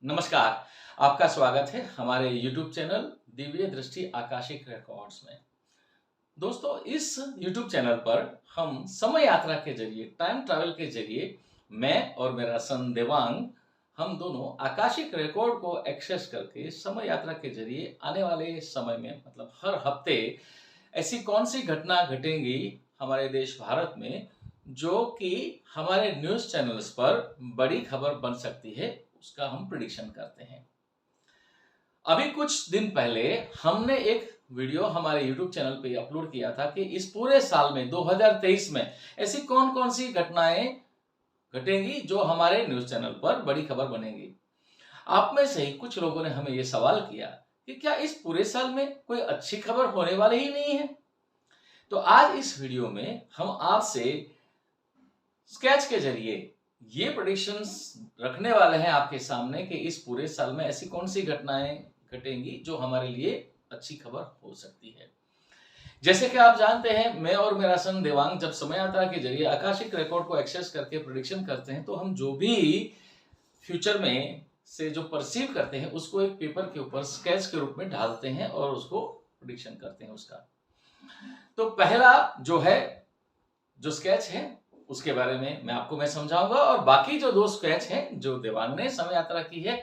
नमस्कार। आपका स्वागत है हमारे YouTube चैनल दिव्य दृष्टि आकाशिक रिकॉर्ड्स में। दोस्तों, इस YouTube चैनल पर हम समय यात्रा के जरिए, टाइम ट्रैवल के जरिए, मैं और मेरा सन देवांग, हम दोनों आकाशिक रिकॉर्ड को एक्सेस करके समय यात्रा के जरिए आने वाले समय में, मतलब हर हफ्ते ऐसी कौन सी घटना घटेंगी हमारे देश भारत में जो कि हमारे न्यूज़ चैनल्स पर बड़ी खबर बन सकती है, उसका हम प्रिडिक्शन करते हैं। अभी कुछ दिन पहले हमने एक वीडियो हमारे YouTube चैनल पे अपलोड किया था कि इस पूरे साल में 2023 में ऐसी कौन कौन सी घटनाएं घटेंगी जो हमारे न्यूज़ चैनल पर बड़ी खबर बनेंगी। आप में से ही कुछ लोगों ने हमें ये सवाल किया कि क्या इस पूरे साल में कोई अच्छी खबर होने वाली ही नहीं है। तो आज इस वीडियो में हम आपसे स्केच के जरिए ये प्रेडिक्शंस रखने वाले हैं आपके सामने कि इस पूरे साल में ऐसी कौन सी घटनाएं घटेंगी जो हमारे लिए अच्छी खबर हो सकती है। जैसे कि आप जानते हैं, मैं और मेरा सन देवांग जब समय यात्रा के जरिए आकाशिक रिकॉर्ड को एक्सेस करके प्रेडिक्शन करते हैं तो हम जो भी फ्यूचर में से जो परसीव करते हैं उसको एक पेपर के ऊपर स्केच के रूप में डालते हैं और उसको प्रेडिक्शन करते हैं उसका। तो पहला जो स्केच है उसके बारे में मैं समझाऊंगा और बाकी जो दो स्केच हैं जो देवांग ने समय यात्रा की है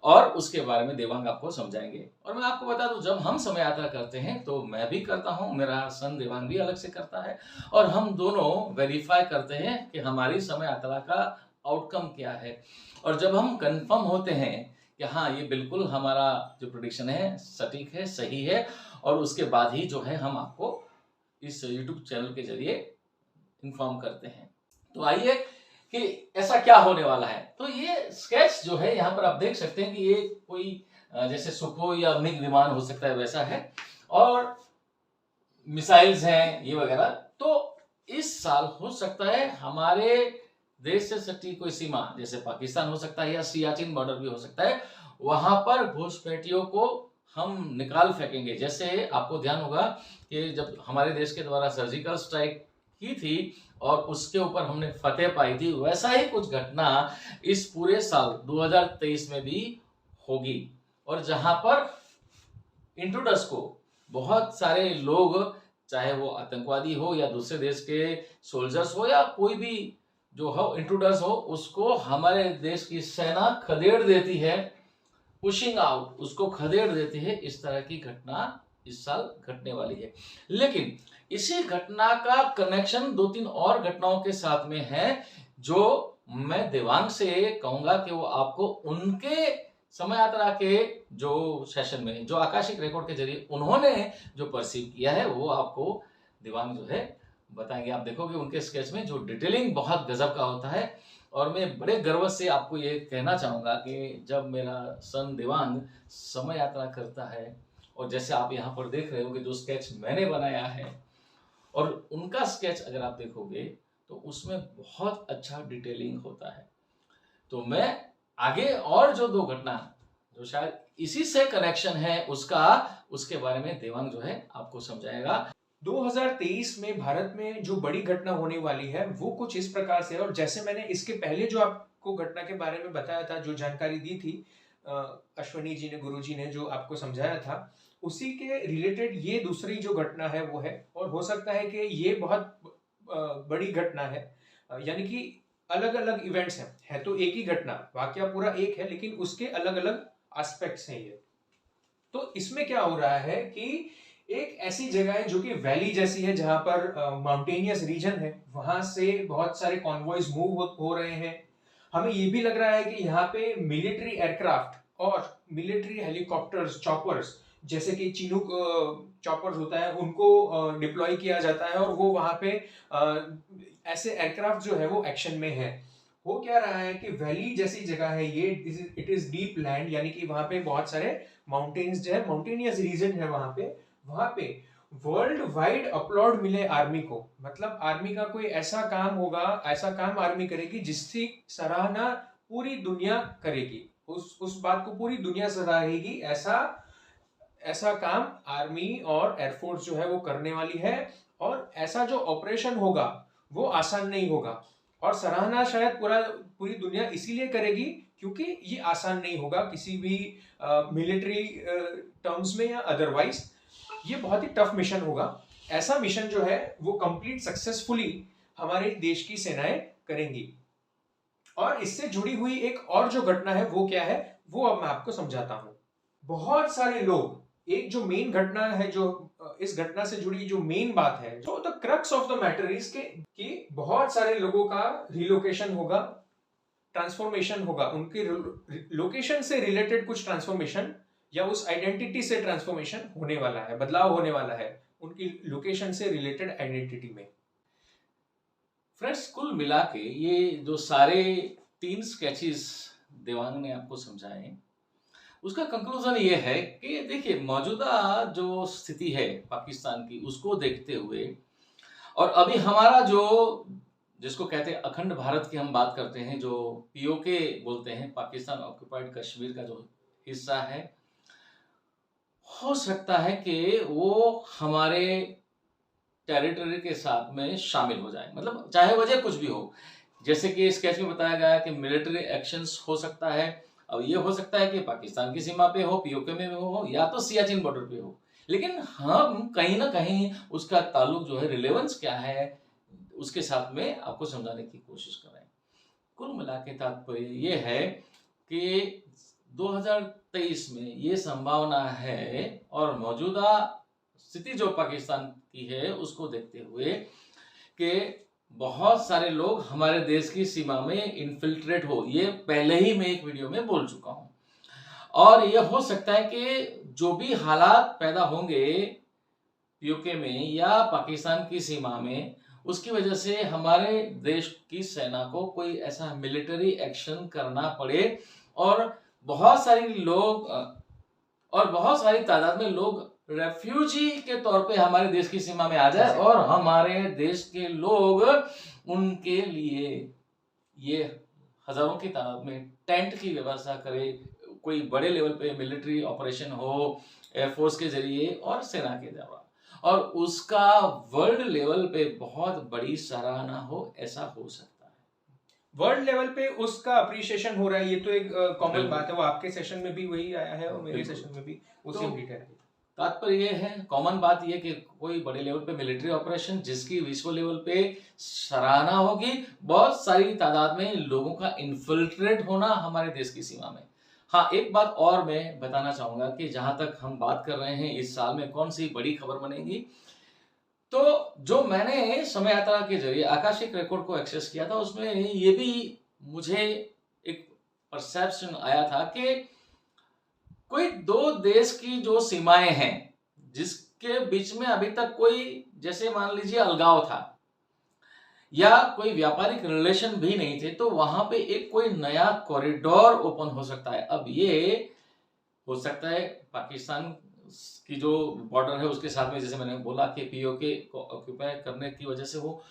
और उसके बारे में देवांग आपको समझाएंगे। और मैं आपको बता दूं, जब हम समय यात्रा करते हैं तो मैं भी करता हूं, मेरा सन देवांग भी अलग से करता है और हम दोनों वेरीफाई करते हैं कि हमारी समय यात्रा का आउटकम क्या है। और जब हम कंफर्म होते हैं कि हाँ, ये बिल्कुल हमारा जो प्रेडिक्शन है सटीक है, सही है, और उसके बाद ही जो है हम आपको इस YouTube चैनल के जरिए इन्फॉर्म करते हैं। तो आइए कि ऐसा क्या होने वाला है। तो ये स्केच जो है यहाँ पर आप देख सकते हैं कि ये कोई जैसे सुखोई या मिग विमान हो सकता है वैसा है और मिसाइल्स हैं ये वगैरह। तो इस साल हो सकता है हमारे देश से सटी कोई सीमा, जैसे पाकिस्तान हो सकता है या सियाचिन बॉर्डर भी हो सकता है, वहां पर घुसपैठियों को हम निकाल फेंकेंगे। जैसे आपको ध्यान होगा कि जब हमारे देश के द्वारा सर्जिकल स्ट्राइक की थी और उसके ऊपर हमने फतेह पाई थी, वैसा ही कुछ घटना इस पूरे साल 2023 में भी होगी। और जहां पर इंट्रूडर्स को बहुत सारे लोग, चाहे वो आतंकवादी हो या दूसरे देश के सोल्जर्स हो या कोई भी जो हो इंट्रूडर्स हो, उसको हमारे देश की सेना खदेड़ देती है, पुशिंग आउट, उसको खदेड़ देती है। इस तरह की घटना इस साल घटने वाली है। लेकिन इसी घटना का कनेक्शन दो तीन और घटनाओं के साथ में है जो मैं देवांग से कहूंगा कि वो आपको उनके समय यात्रा के जो सेशन में, जो आकाशिक रिकॉर्ड के जरिए उन्होंने जो परसीव किया है, वो आपको देवांग जो है बताएंगे। आप देखोगे उनके स्केच में जो डिटेलिंग बहुत गजब का होता है। और मैं बड़े गर्व से आपको ये कहना चाहूंगा कि जब मेरा सन देवांग समय यात्रा करता है, और जैसे आप यहाँ पर देख रहे हो कि जो स्केच मैंने बनाया है और उनका स्केच अगर आप देखोगे तो उसमें बहुत अच्छा डिटेलिंग होता है। तो मैं आगे और जो दो घटना जो शायद इसी से कनेक्शन है उसके बारे में देवांग जो है आपको समझाएगा। 2023 में भारत में जो बड़ी घटना होने वाली है वो कुछ इस प्रकार से है। और जैसे मैंने इसके पहले जो आपको घटना के बारे में बताया था, जो जानकारी दी थी अश्वनी जी ने, गुरु जी ने जो आपको समझाया था, उसी के रिलेटेड ये दूसरी जो घटना है वो है। और हो सकता है कि ये बहुत बड़ी घटना है, यानी कि अलग अलग इवेंट्स हैं, है तो एक ही घटना, वाकया पूरा एक है, लेकिन उसके अलग अलग एस्पेक्ट्स हैं ये। तो इसमें क्या हो रहा है कि एक ऐसी जगह है जो कि वैली जैसी है, जहां पर माउंटेनियस रीजन है, वहां से बहुत सारे कॉन्वॉयज मूव हो रहे हैं। हमें ये भी लग रहा है कि यहाँ पे मिलिट्री एयरक्राफ्ट और मिलिट्री हेलीकॉप्टर्स, चॉपर्स, जैसे कि चिनूक चॉपर्स होता है, उनको डिप्लॉय किया जाता है और वो वहां पे ऐसे एयरक्राफ्ट जो है वो एक्शन में है। हो क्या रहा है कि वैली जैसी जगह है ये, इट इज डीप लैंड, यानी कि वहां पे बहुत सारे माउंटेन्स जो है, माउंटेनियस रीजन है वहां पे वर्ल्ड वाइड अपलॉड मिले आर्मी को। मतलब आर्मी का कोई ऐसा काम होगा, ऐसा काम आर्मी करेगी जिसकी सराहना पूरी दुनिया करेगी, उस बात को पूरी दुनिया सराहेगी। ऐसा काम आर्मी और एयरफोर्स जो है वो करने वाली है। और ऐसा जो ऑपरेशन होगा वो आसान नहीं होगा। और सराहना शायद पूरी दुनिया इसीलिए करेगी क्योंकि ये आसान नहीं होगा किसी भी मिलिट्री टर्म्स में या अदरवाइज। ये बहुत ही टफ मिशन होगा। ऐसा मिशन जो है वो कंप्लीट सक्सेसफुली हमारे देश की सेनाएं करेंगी। और इससे जुड़ी हुई एक और जो घटना है वो क्या है, वो अब मैं आपको समझाता हूं। बहुत सारे लोग, एक जो मेन घटना है, जो इस घटना से जुड़ी जो मेन बात है, जो the crux of the matter is कि बहुत सारे लोगों का रिलोकेशन होगा, ट्रांसफॉर्मेशन होगा, उनके लोकेशन से रिलेटेड कुछ ट्रांसफॉर्मेशन या उस आइडेंटिटी से ट्रांसफॉर्मेशन होने वाला है, बदलाव होने वाला है उनकी लोकेशन से रिलेटेड आइडेंटिटी में। फ्रेंड्स, कुल मिला के ये जो सारे 3 स्केचेस देवांग ने आपको समझाए, उसका कंक्लूजन ये है कि देखिए, मौजूदा जो स्थिति है पाकिस्तान की, उसको देखते हुए और अभी हमारा जो, जिसको कहते हैं अखंड भारत की हम बात करते हैं, जो पीओके बोलते हैं, पाकिस्तान ऑक्युपाइड कश्मीर का जो हिस्सा है, हो सकता है कि वो हमारे टेरिटरी के साथ में शामिल हो जाए, मतलब चाहे वजह कुछ भी हो। जैसे कि स्केच में बताया गया है कि मिलिट्री एक्शंस हो सकता है। अब ये हो सकता है कि पाकिस्तान की सीमा पे हो, पीओके में हो, या तो सियाचिन बॉर्डर पे हो, लेकिन हम कहीं ना कहीं उसका ताल्लुक जो है, रिलेवेंस क्या है, उसके साथ में आपको समझाने की कोशिश कर रहे हैं। कुल मिला के तात्पर्य ये है कि 2023 में ये संभावना है, और मौजूदा स्थिति जो पाकिस्तान की है उसको देखते हुए, कि बहुत सारे लोग हमारे देश की सीमा में इन्फिल्ट्रेट हो। ये पहले ही मैं एक वीडियो में बोल चुका हूं, और ये हो सकता है कि जो भी हालात पैदा होंगे पीओके में या पाकिस्तान की सीमा में, उसकी वजह से हमारे देश की सेना को कोई ऐसा मिलिट्री एक्शन करना पड़े, और बहुत सारी तादाद में लोग रेफ्यूजी के तौर पे हमारे देश की सीमा में आ जाए, और हमारे देश के लोग उनके लिए ये हजारों की तादाद में टेंट की व्यवस्था करे, कोई बड़े लेवल पे मिलिट्री ऑपरेशन हो एयरफोर्स के जरिए और सेना के द्वारा, और उसका वर्ल्ड लेवल पे बहुत बड़ी सराहना हो, ऐसा हो सकता है। वर्ल्ड लेवल पे उसका अप्रिशिएशन हो रहा है, ये तो एक कॉमन बात है। वो आपके सेशन में भी वही आया है और मेरे सेशन में भी उसी अपडेट है। तात्पर्य ये है, कॉमन बात ये कि कोई बड़े लेवल पे मिलिट्री ऑपरेशन जिसकी विश्व लेवल पे सराहना होगी, बहुत सारी तादाद में लोगों का इन्फिल्ट्रेट होना हमारे देश की सीमा में। हाँ, एक बात और मैं बताना चाहूंगा कि जहां तक हम बात कर रहे हैं इस साल में कौन सी बड़ी खबर बनेगी, तो जो मैंने समय यात्रा के जरिए आकाशिक रिकॉर्ड को एक्सेस किया था, उसमें ये भी मुझे एक परसेप्शन आया था कि कोई 2 देश की जो सीमाएं हैं, जिसके बीच में अभी तक कोई, जैसे मान लीजिए अलगाव था या कोई व्यापारिक रिलेशन भी नहीं थे, तो वहां पे एक कोई नया कॉरिडोर ओपन हो सकता है। अब ये हो सकता है पाकिस्तान की जो बॉर्डर है उसके साथ में, जैसे मैंने बोला कि पीओके को ऑक्यूपाई करने की वजह से हो,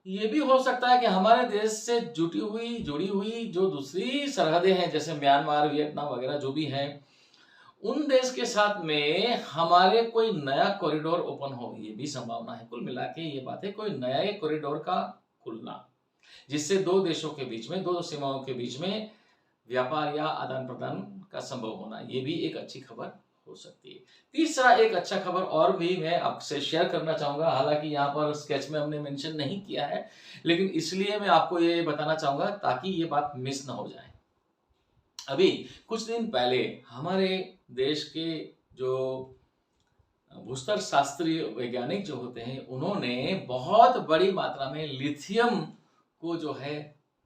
ये भी हो सकता है कि हमारे देश से जुड़ी हुई जो दूसरी सरहदें हैं, जैसे म्यांमार, वियतनाम वगैरह जो भी हैं, उन देश के साथ में हमारे कोई नया कॉरिडोर ओपन हो, ये भी संभावना है। कुल मिला के ये बात है, कोई नए कॉरिडोर का खुलना, जिससे 2 देशों के बीच में, 2 सीमाओं के बीच में व्यापार या आदान प्रदान का संभव होना, ये भी एक अच्छी खबर हो सकती है। तीसरा एक अच्छा खबर और भी मैं आपसे शेयर करना चाहूंगा, हालांकि यहाँ पर स्केच में हमने मेंशन नहीं किया है, लेकिन इसलिए मैं आपको ये बताना चाहूंगा ताकि ये बात मिस ना हो जाए। अभी कुछ दिन पहले हमारे देश के जो भूस्तर शास्त्रीय वैज्ञानिक जो होते हैं, उन्होंने बहुत बड़ी मात्रा में लिथियम को जो है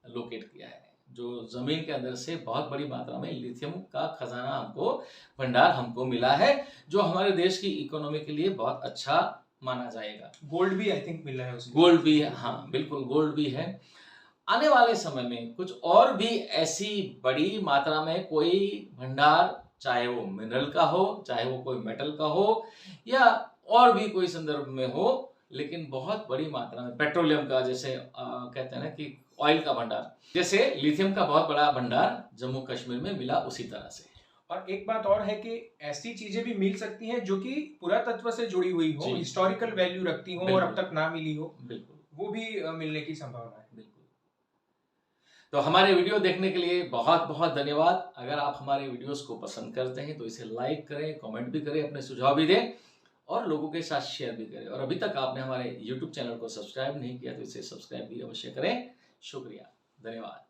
लोकेट किया है। जो जमीन के अंदर से बहुत बड़ी मात्रा में लिथियम का खजाना हमको, भंडार हमको मिला है, जो हमारे देश की इकोनॉमी के लिए बहुत अच्छा माना जाएगा। गोल्ड भी आई थिंक मिला है उसमें। गोल्ड भी है, हाँ बिल्कुल, गोल्ड भी है। आने वाले समय में कुछ और भी ऐसी बड़ी मात्रा में कोई भंडार, चाहे वो मिनरल का हो, चाहे वो कोई मेटल का हो, या और भी कोई संदर्भ में हो, लेकिन बहुत बड़ी मात्रा में पेट्रोलियम का, जैसे कहते हैं ना कि ऑयल का भंडार, जैसे लिथियम का बहुत बड़ा भंडार जम्मू कश्मीर में मिला, उसी तरह से। और एक बात और है कि ऐसी चीजें भी मिल सकती हैं जो कि पुरातत्व से जुड़ी हुई हो, हिस्टोरिकल वैल्यू रखती हो और अब तक ना मिली हो, बिल्कुल, वो भी मिलने की संभावना है। बिल्कुल। तो हमारे वीडियो देखने के लिए बहुत बहुत धन्यवाद। अगर आप हमारे वीडियोस को पसंद करते हैं तो इसे लाइक करें, कमेंट भी करें, अपने सुझाव भी दें और लोगों के साथ शेयर भी करें। और अभी तक आपने हमारे YouTube चैनल को सब्सक्राइब नहीं किया तो इसे सब्सक्राइब भी अवश्य करें। शुक्रिया, धन्यवाद।